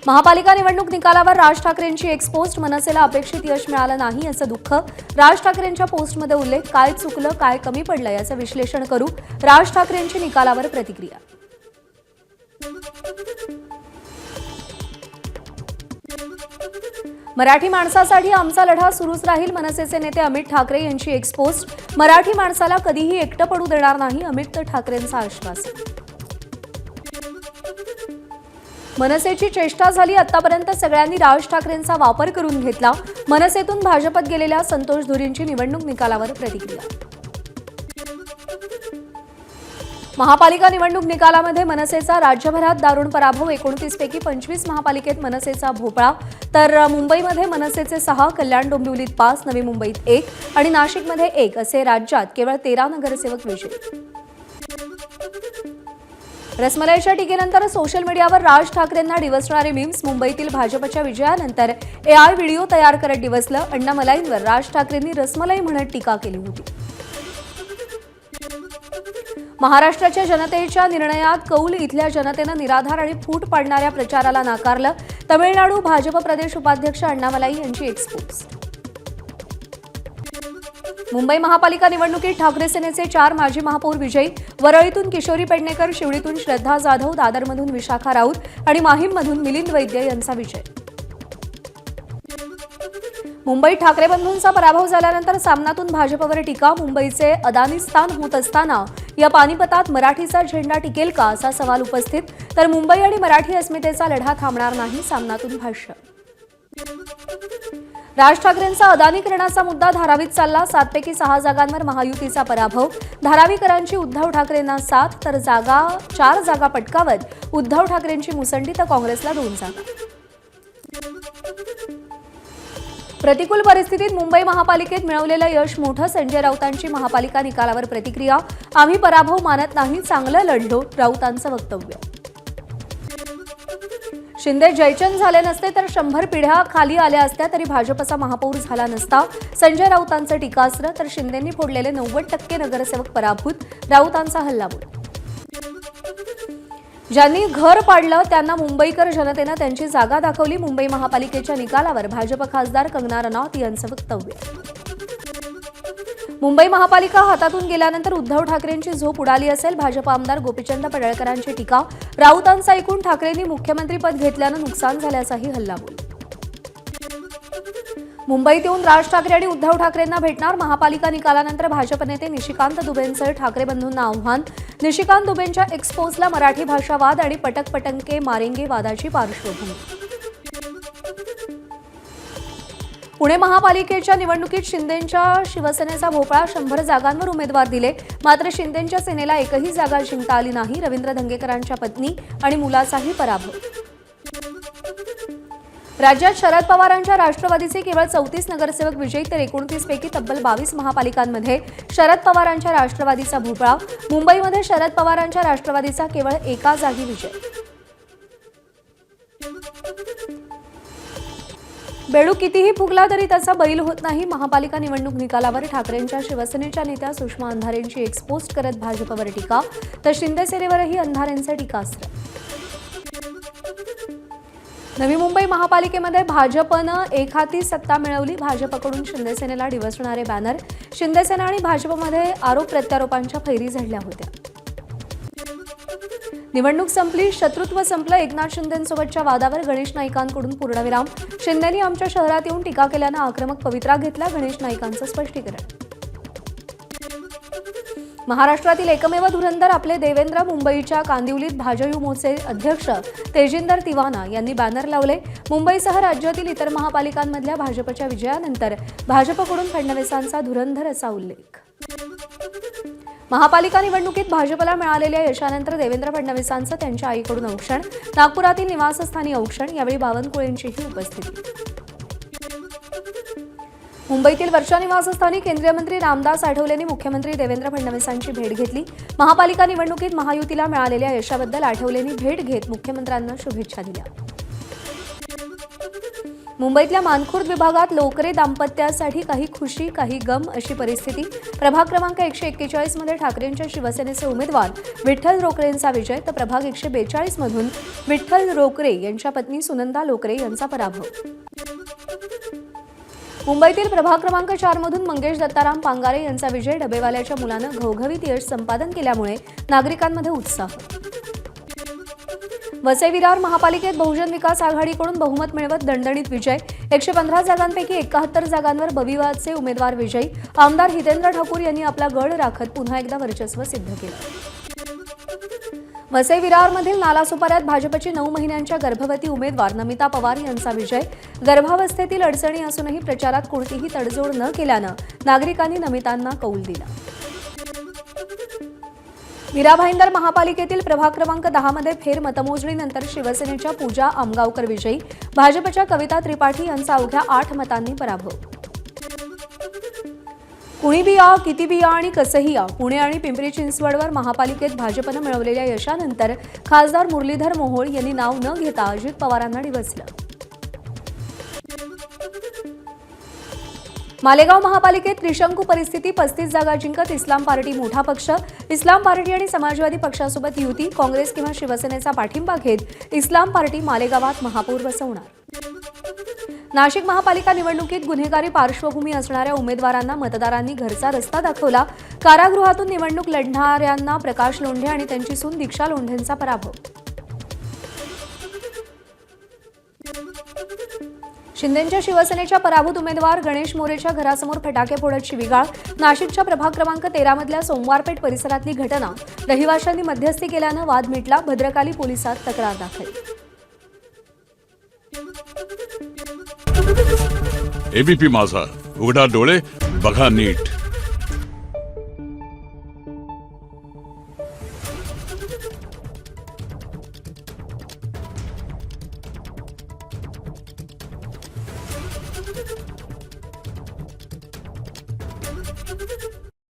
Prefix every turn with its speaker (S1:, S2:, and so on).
S1: महापालिका निवडणूक निकालावर राज ठाकरेंची एक्स पोस्ट. मनसेला अपेक्षित यश मिळालं नाही असं दुःख. राज ठाकरेंच्या पोस्टमध्ये उल्लेख. काय चुकलं, काय कमी पडलं याचं विश्लेषण करू. राज ठाकरेंची निकालावर प्रतिक्रिया. मराठी माणसासाठी आमचा लढा सुरूच राहील. मनसेचे नेते अमित ठाकरे यांची एक्स पोस्ट. मराठी माणसाला कधीही एकटं पडू देणार नाही, अमित ठाकरेंचा आश्वासन. मनसेची चेष्टा झाली. आतापर्यंत सगळ्यांनी राज ठाकरेंचा वापर करून घेतला. मनसेतून भाजपत गेलेल्या संतोष धुरींची निवडणूक निकालावर प्रतिक्रिया. महापालिका निवडणूक निकालामध्ये मनसेचा राज्यभरात दारुण पराभव. 29 पैकी 25 महापालिकेत मनसेचा भोपळा, तर मुंबईमध्ये मनसेचे 6, कल्याण डोंबिवलीत 5, नवी मुंबईत 1 आणि नाशिकमध्ये 1 असे राज्यात केवळ 13 नगरसेवक विजयी. रसमलाईच्या टीकेनंतर सोशल मीडियावर राज ठाकरेंना डिवचणारे मीम्स. मुंबईतील भाजपच्या विजयानंतर AI व्हिडिओ तयार करत डिवचलं. अण्णामलाईंवर राज ठाकरेंनी रसमलाई म्हणत टीका केली होती. महाराष्ट्राच्या जनतेच्या निर्णयात कौल. इथल्या जनतेनं निराधार आणि फूट पाडणाऱ्या प्रचाराला नाकारलं. तमिळनाडू भाजप प्रदेश उपाध्यक्ष अण्णामलाई यांची एक्स पोस्ट. मुंबई महापालिका निवडणुकीत ठाकरे सेनेचे 4 माजी महापौर विजयी. वरळीतून किशोरी पेडणेकर, शिवडीतून श्रद्धा जाधव, दादरमधून विशाखा राऊत आणि माहीममधून मिलिंद वैद्य यांचा विजय. मुंबईत ठाकरे बंधूंचा पराभव झाल्यानंतर सामनातून भाजपवर टीका. मुंबईचे अदानिस्तान होत असताना या पानिपतात मराठीचा झेंडा टिकेल का असा सवाल उपस्थित. तर मुंबई आणि मराठी अस्मितेचा लढा थांबणार नाही, सामनातून भाष्य. राज ठाकरेंचा अदानीकरणाचा मुद्दा धारावीत चालला. 7 पैकी 6 जागांवर महायुतीचा पराभव. धारावीकरांची उद्धव ठाकरेंना साथ, तर 4 जागा पटकावत उद्धव ठाकरेंची मुसंडी, तर काँग्रेसला 2 जागा. प्रतिकूल परिस्थितीत मुंबई महापालिकेत मिळवलेलं यश मोठं. संजय राऊतांची महापालिका निकालावर प्रतिक्रिया. आम्ही पराभव मानत नाही, चांगलं लढलो, राऊतांचं वक्तव्य. शिंदे जयचंद झाले नसते तर 100 पिढ्या खाली आल्या असत्या तरी भाजपचा महापौर झाला नसता. संजय राऊतांचं टीकास्त्र. तर शिंदेंनी फोडलेले 90% नगरसेवक पराभूत, राऊतांचा हल्लाबोल. ज्यांनी घर पाडलं त्यांना मुंबईकर जनतेनं त्यांची जागा दाखवली. मुंबई महापालिकेच्या निकालावर भाजप खासदार कंगना रनौत यांचं वक्तव्य. मुंबई महापालिका हातातून गेल्यानंतर उद्धव ठाकरेंची झोप उडाली असेल. भाजप आमदार गोपीचंद पडळकरांची टीका. राऊतांचं ऐकून ठाकरेंनी मुख्यमंत्रीपद घेतल्यानं नुकसान झाल्याचाही हल्लाबोल. मुंबईत येऊन राज ठाकरे आणि उद्धव ठाकरेंना भेटणार. महापालिका निकालानंतर भाजप नेते निशिकांत दुबेंसह ठाकरे बंधूंना आव्हान. निशिकांत दुबेंच्या एक्सपोजला मराठी भाषा वाद आणि पटक पटंके मारेंगे वादाची पार्श्वभूमी. पुणे महापालिकेच्या निवडणुकीत शिंदेंच्या शिवसेनेचा भोपळा. 100 जागांवर उमेदवार दिले, मात्र शिंदेंच्या सेनेला एकही जागा जिंकता आली नाही. रवींद्र धंगेकरांच्या पत्नी आणि मुलाचाही पराभव. राज्यात शरद पवारांच्या राष्ट्रवादीचे केवळ 34 नगरसेवक विजयी, तर 29 पैकी तब्बल 22 महापालिकांमध्ये शरद पवारांच्या राष्ट्रवादीचा भोपळा. मुंबईमध्ये शरद पवारांच्या राष्ट्रवादीचा केवळ 1 जागी विजय. बेडू कितीही फुगला तरी त्याचा बैल होत नाही. महापालिका निवडणूक निकालावर ठाकरेंच्या शिवसेनेच्या नेत्या सुषमा अंधारेंची एक्स पोस्ट करत भाजपवर टीका, तर शिंदे सेनेवरही अंधारेंचं टीकास्त्र. नवी मुंबई महापालिकेमध्ये भाजपनं एकहाती सत्ता मिळवली. भाजपकडून शिंदे सेनेला डिवचणारे बॅनर. शिंदे सेना आणि भाजपमध्ये आरोप प्रत्यारोपांच्या फैरी झडल्या होत्या. निवडणूक संपली, शत्रुत्व संपलं. एकनाथ शिंदेंसोबतच्या वादावर गणेश नाईकांकडून पूर्णविराम. शिंदेंनी आमच्या शहरात येऊन टीका केल्यानं आक्रमक पवित्रा घेतला. गणेश नाईकांचं स्पष्टीकरण. महाराष्ट्रातील एकमेव धुरंधर आपले देवेंद्र. मुंबईच्या कांदिवलीत भाजयुमोचे अध्यक्ष तेजिंदर तिवाना यांनी बॅनर लावले. मुंबईसह राज्यातील इतर महापालिकांमधल्या भाजपच्या विजयानंतर भाजपकडून फडणवीसांचा धुरंधर असा उल्लेख. महापालिका निवडणुकीत भाजपला मिळालेल्या यशानंतर देवेंद्र फडणवीसांचं त्यांच्या आईकडून औक्षण. नागपुरातील निवासस्थानी औक्षण. यावेळी बावनकुळेंचीही उपस्थिती. मुंबईतील वर्षा निवासस्थानी केंद्रीय मंत्री रामदास आठवलेंनी मुख्यमंत्री देवेंद्र फडणवीसांची भेट घेतली. महापालिका निवडणुकीत महायुतीला मिळालेल्या यशाबद्दल आठवलेंनी भेट घेत मुख्यमंत्र्यांना शुभेच्छा दिल्या. मुंबईतल्या मानखुर्द विभागात लोकरे दाम्पत्यासाठी काही खुशी काही गम अशी परिस्थिती। प्रभाग क्रमांक 141 मध्ये ठाकरेंच्या शिवसेनेचे उमेदवार विठ्ठल रोकरेंचा विजय, तर प्रभाग 142 मधून विठ्ठल रोकरे यांच्या पत्नी सुनंदा लोकरे यांचा पराभव। मुंबईतील प्रभाग क्रमांक 4 मधून मंगेश दत्ताराम पांगारे यांचा विजय, डबेवाल्याच्या मुलानं घवघवीत यश संपादन केल्यामुळे नागरिकांमध्ये उत्साह। वसई विरार महापालिकेत बहुजन विकास आघाडीकडून बहुमत मिळवत दणदणीत विजय। 115 जागांपैकी 71 जागांवर बविवाचे उमेदवार विजयी। आमदार हितेंद्र ठाकूर यांनी आपला गड राखत पुन्हा एकदा वर्चस्व सिद्ध केलं। वसई विरारमधील नालासोपाऱ्यात भाजपची 9 महिन्यांच्या गर्भवती उमेदवार नमिता पवार यांचा विजय। गर्भावस्थेतील अडचणी असूनही प्रचारात कोणतीही तडजोड न केल्यानं नागरिकांनी नमितांना कौल दिला। मीरा भाईंदर महापालिकेतील प्रभाग क्रमांक 10 मध्ये फेर मतमोजणीनंतर शिवसेनेच्या पूजा आमगावकर विजयी। भाजपच्या कविता त्रिपाठी यांचा अवघ्या 8 मतांनी पराभव। कुणी बी या, किती बी या आणि कसंही या, पुणे आणि पिंपरी चिंचवडवर महापालिकेत भाजपनं मिळवलेल्या यशानंतर खासदार मुरलीधर मोहोळ यांनी नाव न घेता अजित पवारांना डिवचलं। मालेगाव महापालिकेत त्रिशंकू परिस्थिती, 35 जागा जिंकत इस्लाम पार्टी मोठा पक्ष। इस्लाम पार्टी आणि समाजवादी पक्षासोबत युती, काँग्रेस किंवा शिवसेनेचा पाठिंबा घेत इस्लाम पार्टी मालेगावात महापौर बसवणार। नाशिक महापालिका निवडणुकीत गुन्हेगारी पार्श्वभूमी असणाऱ्या उमेदवारांना मतदारांनी घरचा रस्ता दाखवला। कारागृहातून निवडणूक लढणाऱ्यांना प्रकाश लोंढे आणि त्यांची सून दीक्षा लोंढेंचा पराभव। शिंदेंच्या शिवसेनेच्या पराभूत उमेदवार गणेश मोरेच्या घरासमोर फटाके फोडत शिवीगाळ। नाशिकच्या प्रभाग क्रमांक 13 मधल्या सोमवारपेठ परिसरातली घटना, रहिवाशांनी मध्यस्थी केल्यानं वाद मिटला। भद्रकाली पोलिसात तक्रार दाखल।
S2: एबीपी माझा, उघडा डोळे बघा नीट।